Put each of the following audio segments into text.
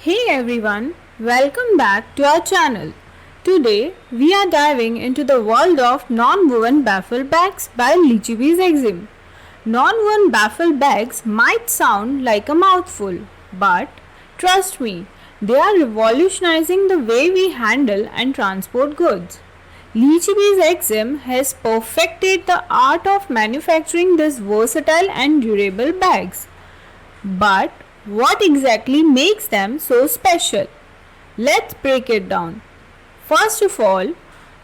Hey everyone, welcome back to our channel. Today we are diving into the world of non-woven baffle bags by Lichybeesexim. Non-woven baffle bags might sound like a mouthful, but trust me, they are revolutionizing the way we handle and transport goods. Lichybeesexim has perfected the art of manufacturing these versatile and durable bags. But what exactly makes them so special? Let's break it down. First of all,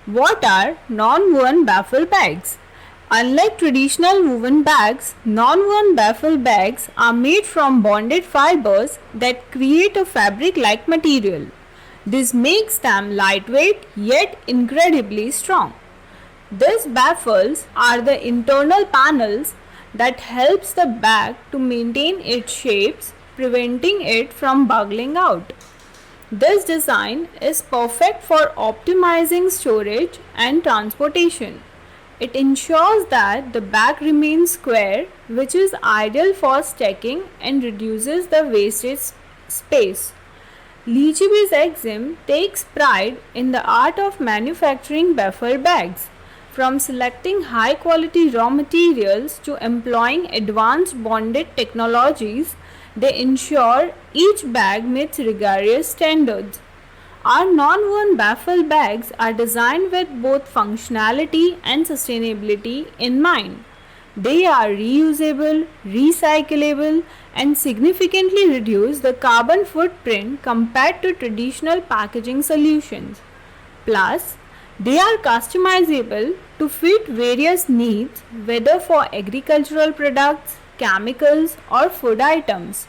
what are non-woven baffle bags? Unlike traditional woven bags, non-woven baffle bags are made from bonded fibers that create a fabric-like material. This makes them lightweight yet incredibly strong. These baffles are the internal panels that helps the bag to maintain its shapes, preventing it from buggling out. This design is perfect for optimizing storage and transportation. It ensures that the bag remains square, which is ideal for stacking and reduces the wastage space. Lichybeesexim takes pride in the art of manufacturing baffle bags. From selecting high quality raw materials to employing advanced bonded technologies, they ensure each bag meets rigorous standards. Our non-woven baffle bags are designed with both functionality and sustainability in mind. They are reusable, recyclable, and significantly reduce the carbon footprint compared to traditional packaging solutions. Plus, they are customizable to fit various needs, whether for agricultural products, chemicals, or food items.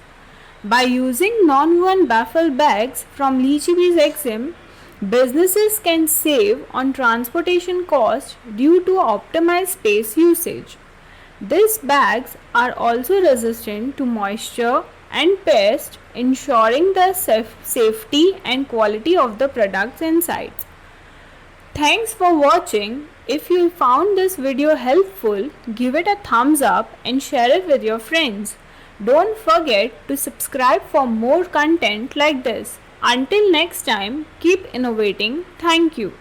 By using non-woven baffle bags from Lichybeesexim, businesses can save on transportation costs due to optimized space usage. These bags are also resistant to moisture and pests, ensuring the safety and quality of the products inside. Thanks for watching. If you found this video helpful, give it a thumbs up and share it with your friends. Don't forget to subscribe for more content like this. Until next time, keep innovating. Thank you.